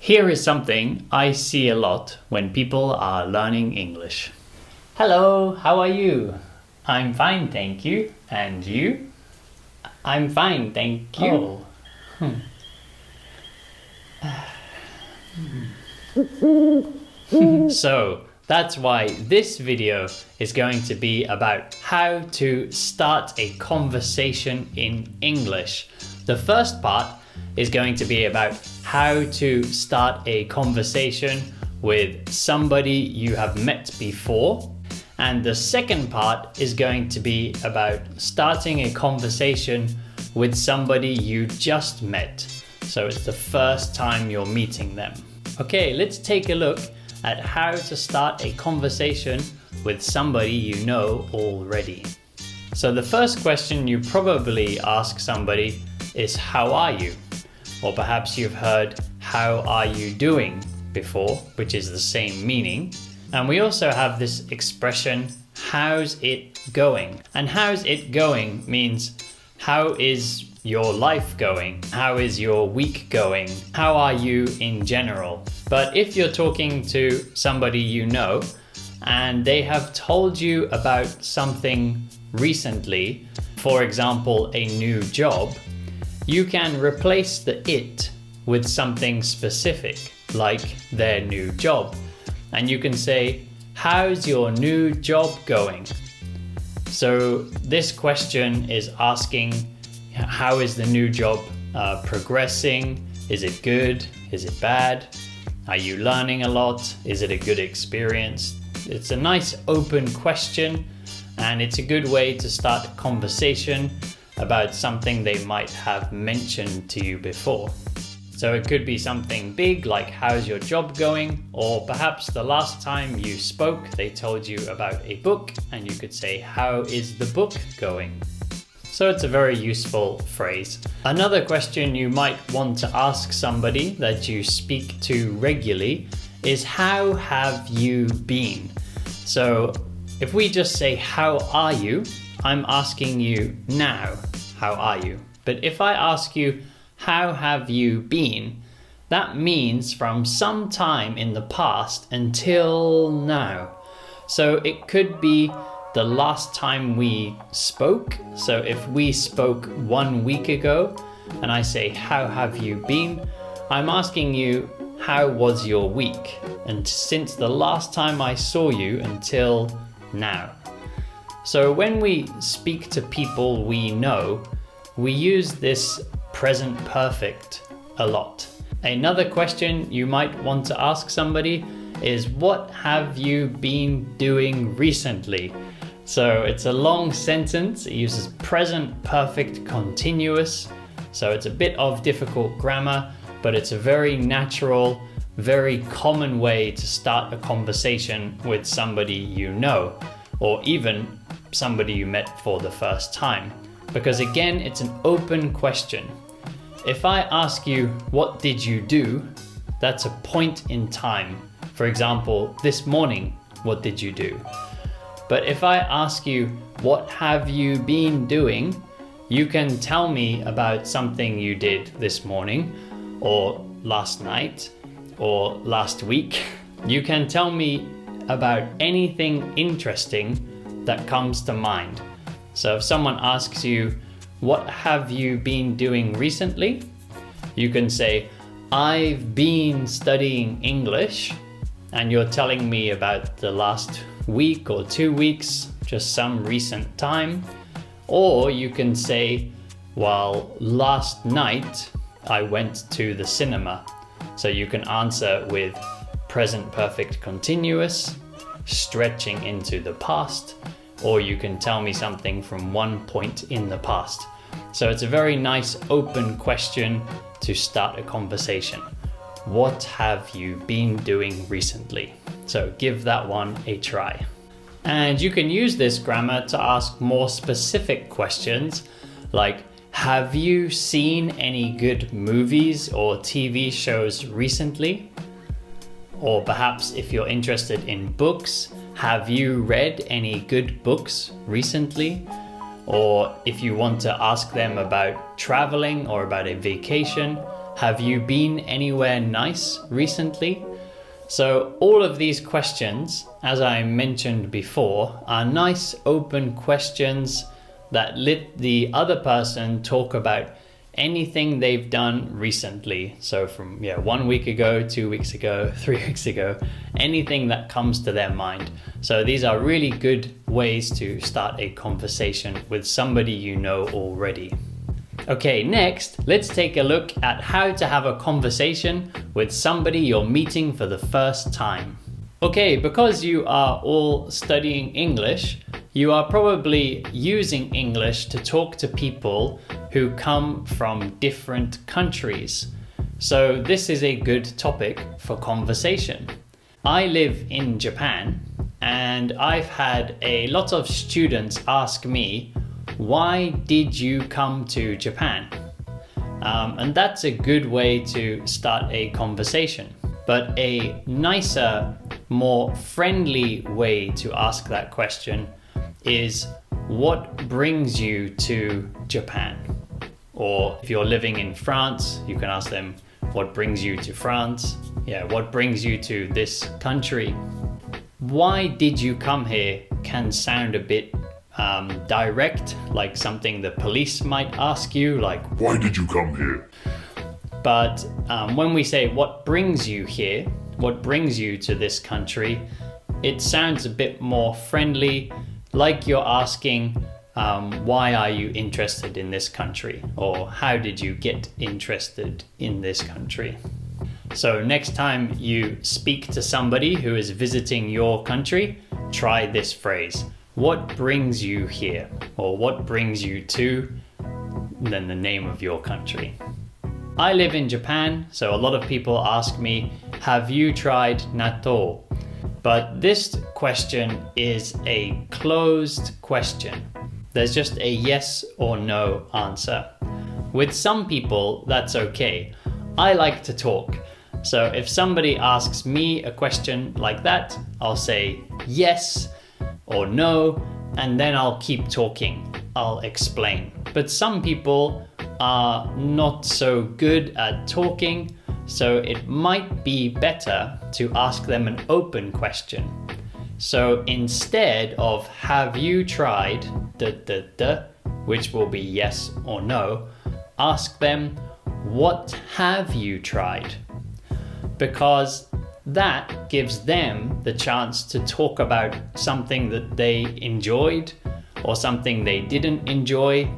Here is something I see a lot when people are learning English. Hello, how are you? I'm fine, thank you. And you? I'm fine, thank you. So, that's why this video is going to be about how to start a conversation in English. The first part is going to be about how to start a conversation with somebody you have met before. And the second part is going to be about starting a conversation with somebody you just met. So it's the first time you're meeting them. Okay, let's take a look at how to start a conversation with somebody you know already. So the first question you probably ask somebody is, how are you? Or perhaps you've heard, how are you doing before, which is the same meaning. And we also have this expression, how's it going? And how's it going means, how is your life going? How is your week going? How are you in general? But if you're talking to somebody you know and they have told you about something recently, for example, a new job, you can replace the it with something specific, like their new job. And you can say, how's your new job going? So this question is asking, how is the new job progressing? Is it good? Is it bad? Are you learning a lot? Is it a good experience? It's a nice open question, and it's a good way to start a conversation about something they might have mentioned to you before. So it could be something big like, how's your job going? Or perhaps the last time you spoke, they told you about a book and you could say, how is the book going? So it's a very useful phrase. Another question you might want to ask somebody that you speak to regularly is, how have you been? So if we just say, how are you? I'm asking you now, how are you? But if I ask you, how have you been? That means from some time in the past until now. So it could be the last time we spoke. So if we spoke 1 week ago and I say, how have you been? I'm asking you, how was your week? And since the last time I saw you until now. So when we speak to people we know, we use this present perfect a lot. Another question you might want to ask somebody is, what have you been doing recently? So it's a long sentence. It uses present perfect continuous. So it's a bit of difficult grammar, but it's a very natural, very common way to start a conversation with somebody you know, or even somebody you met for the first time. Because again, it's an open question. If I ask you, what did you do? That's a point in time. For example, this morning, what did you do? But if I ask you, what have you been doing? You can tell me about something you did this morning, or last night, or last week. You can tell me about anything interesting that comes to mind. So if someone asks you, what have you been doing recently? You can say, I've been studying English, and you're telling me about the last week or 2 weeks, just some recent time. Or you can say, well, last night I went to the cinema. So you can answer with present perfect continuous, stretching into the past, or you can tell me something from one point in the past. So it's a very nice open question to start a conversation. What have you been doing recently? So give that one a try. And you can use this grammar to ask more specific questions like, have you seen any good movies or TV shows recently? Or perhaps if you're interested in books, have you read any good books recently? Or if you want to ask them about traveling or about a vacation, have you been anywhere nice recently? So all of these questions, as I mentioned before, are nice open questions that let the other person talk about anything they've done recently. So from 1 week ago, 2 weeks ago, 3 weeks ago, anything that comes to their mind. So these are really good ways to start a conversation with somebody you know already. Okay, next, let's take a look at how to have a conversation with somebody you're meeting for the first time. Okay, because you are all studying English, you are probably using English to talk to people who come from different countries. So this is a good topic for conversation. I live in Japan, and I've had a lot of students ask me, why did you come to Japan? And that's a good way to start a conversation. But a nicer, more friendly way to ask that question is, what brings you to Japan? Or if you're living in France, you can ask them, what brings you to France? What brings you to this country? Why did you come here can sound a bit direct, like something the police might ask you, like, why did you come here? But when we say what brings you here, what brings you to this country, it sounds a bit more friendly, like you're asking, why are you interested in this country? Or how did you get interested in this country? So next time you speak to somebody who is visiting your country, try this phrase. What brings you here? Or what brings you to, then the name of your country. I live in Japan, so a lot of people ask me, have you tried natto? But this question is a closed question. There's just a yes or no answer. With some people, that's okay. I like to talk. So if somebody asks me a question like that, I'll say yes or no, and then I'll keep talking. I'll explain. But some people are not so good at talking, so it might be better to ask them an open question. So instead of have you tried, which will be yes or no, ask them, what have you tried? Because that gives them the chance to talk about something that they enjoyed or something they didn't enjoy.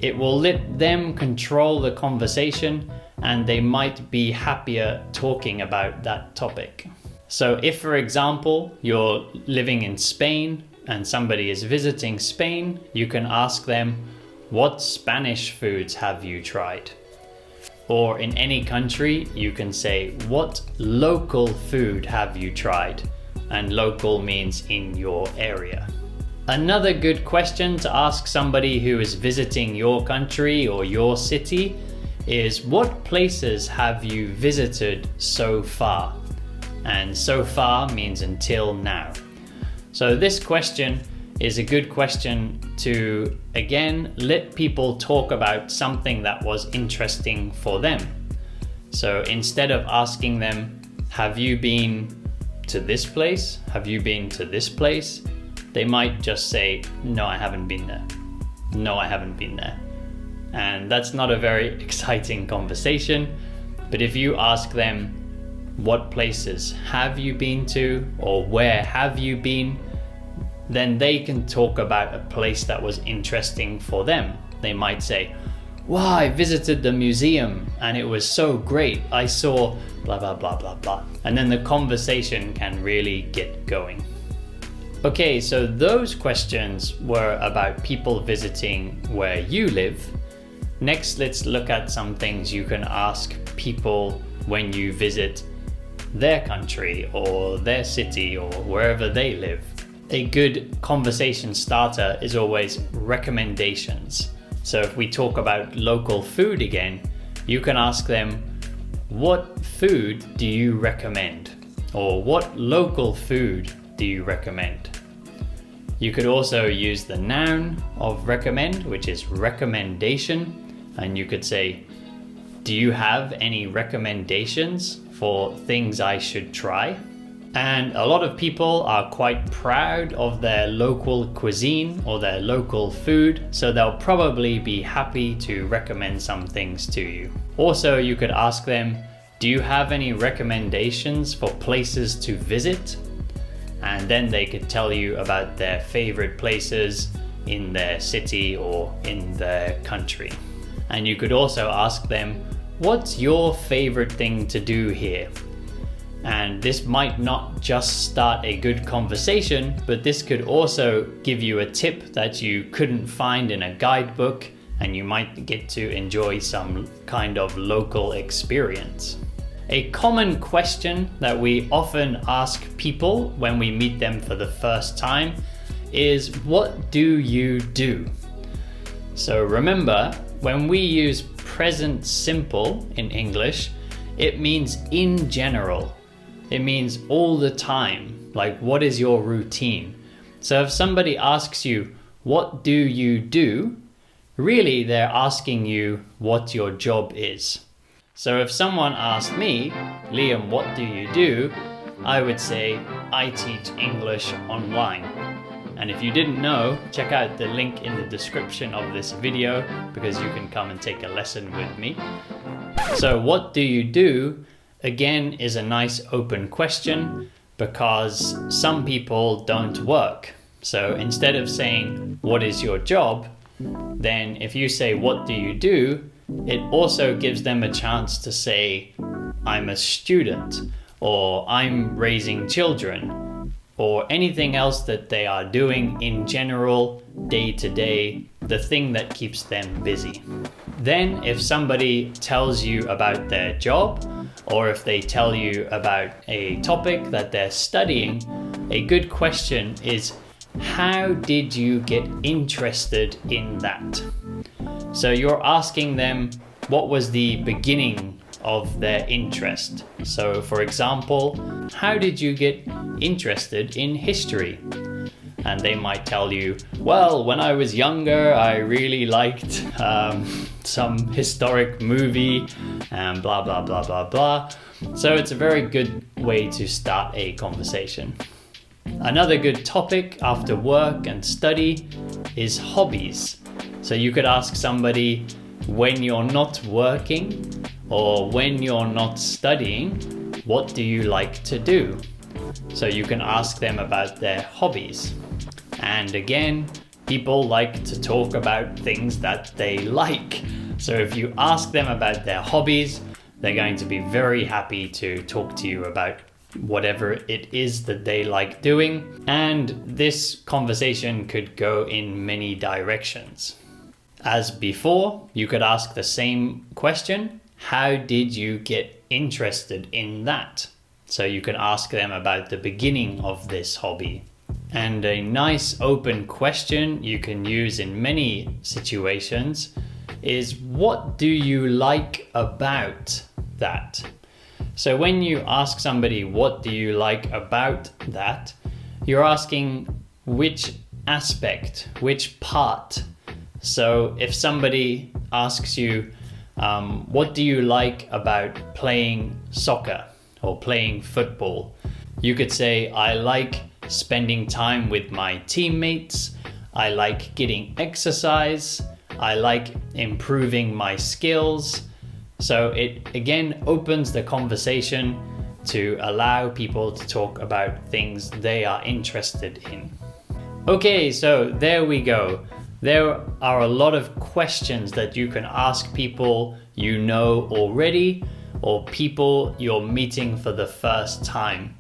It will let them control the conversation, and they might be happier talking about that topic. So if, for example, you're living in Spain and somebody is visiting Spain, you can ask them, what Spanish foods have you tried? Or in any country, you can say, what local food have you tried? And local means in your area. Another good question to ask somebody who is visiting your country or your city is, what places have you visited so far? And so far means until now. So this question is a good question to, again, let people talk about something that was interesting for them. So instead of asking them, have you been to this place? Have you been to this place? They might just say, no, I haven't been there. No, I haven't been there. And that's not a very exciting conversation. But if you ask them, what places have you been to, or where have you been, then they can talk about a place that was interesting for them. They might say, wow, I visited the museum and it was so great. I saw blah, blah, blah, blah, blah. And then the conversation can really get going. Okay, so those questions were about people visiting where you live. Next, let's look at some things you can ask people when you visit their country or their city or wherever they live. A good conversation starter is always recommendations. So if we talk about local food again, you can ask them, what food do you recommend? Or what local food do you recommend? You could also use the noun of recommend, which is recommendation, and you could say, do you have any recommendations for things I should try? And a lot of people are quite proud of their local cuisine or their local food, so they'll probably be happy to recommend some things to you. Also, you could ask them, do you have any recommendations for places to visit? And then they could tell you about their favorite places in their city or in their country. And you could also ask them, what's your favorite thing to do here? And this might not just start a good conversation, but this could also give you a tip that you couldn't find in a guidebook, and you might get to enjoy some kind of local experience. A common question that we often ask people when we meet them for the first time is, what do you do? So remember, when we use present simple in English, it means in general. It means all the time, like what is your routine? So if somebody asks you, what do you do? Really, they're asking you what your job is. So if someone asked me, Liam, what do you do? I would say, I teach English online. And if you didn't know, check out the link in the description of this video because you can come and take a lesson with me. So what do you do? Again, is a nice open question because some people don't work. So instead of saying, what is your job? Then if you say, what do you do? It also gives them a chance to say, I'm a student, or I'm raising children, or anything else that they are doing in general, day to day, the thing that keeps them busy. Then if somebody tells you about their job, or if they tell you about a topic that they're studying, a good question is, how did you get interested in that? So you're asking them, what was the beginning of their interest? So for example, how did you get interested in history? And they might tell you, well, when I was younger, I really liked some historic movie and blah, blah, blah, blah, blah. So it's a very good way to start a conversation. Another good topic after work and study is hobbies. So you could ask somebody, when you're not working or when you're not studying, what do you like to do? So you can ask them about their hobbies. And again, people like to talk about things that they like. So if you ask them about their hobbies, they're going to be very happy to talk to you about whatever it is that they like doing. And this conversation could go in many directions. As before, you could ask the same question. How did you get interested in that? So you can ask them about the beginning of this hobby. And a nice open question you can use in many situations is, what do you like about that? So when you ask somebody, what do you like about that? You're asking which aspect, which part. So if somebody asks you, what do you like about playing soccer or playing football? You could say, I like spending time with my teammates. I like getting exercise. I like improving my skills. So it again opens the conversation to allow people to talk about things they are interested in. Okay, so there we go. There are a lot of questions that you can ask people you know already or people you're meeting for the first time.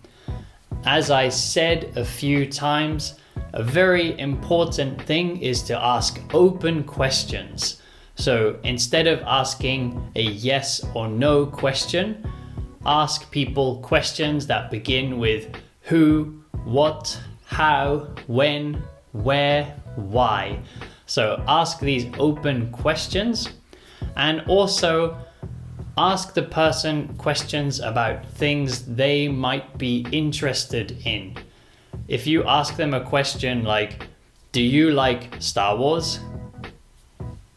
As I said a few times, a very important thing is to ask open questions. So instead of asking a yes or no question, ask people questions that begin with who, what, how, when, where, why. So ask these open questions, and also ask the person questions about things they might be interested in. If you ask them a question like, do you like Star Wars?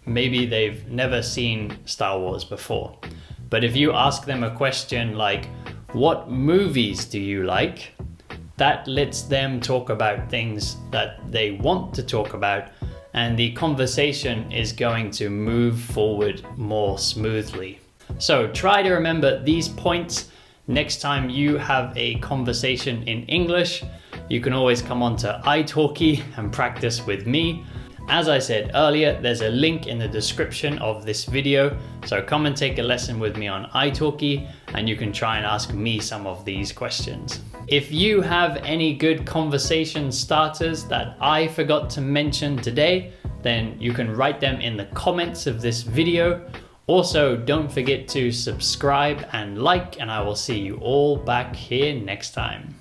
Maybe they've never seen Star Wars before. But if you ask them a question like, what movies do you like? That lets them talk about things that they want to talk about, and the conversation is going to move forward more smoothly. So try to remember these points next time you have a conversation in English. You can always come on to italki and practice with me. As I said earlier, there's a link in the description of this video, so come and take a lesson with me on italki and you can try and ask me some of these questions. If you have any good conversation starters that I forgot to mention today, then you can write them in the comments of this video. Also, don't forget to subscribe and like, and I will see you all back here next time.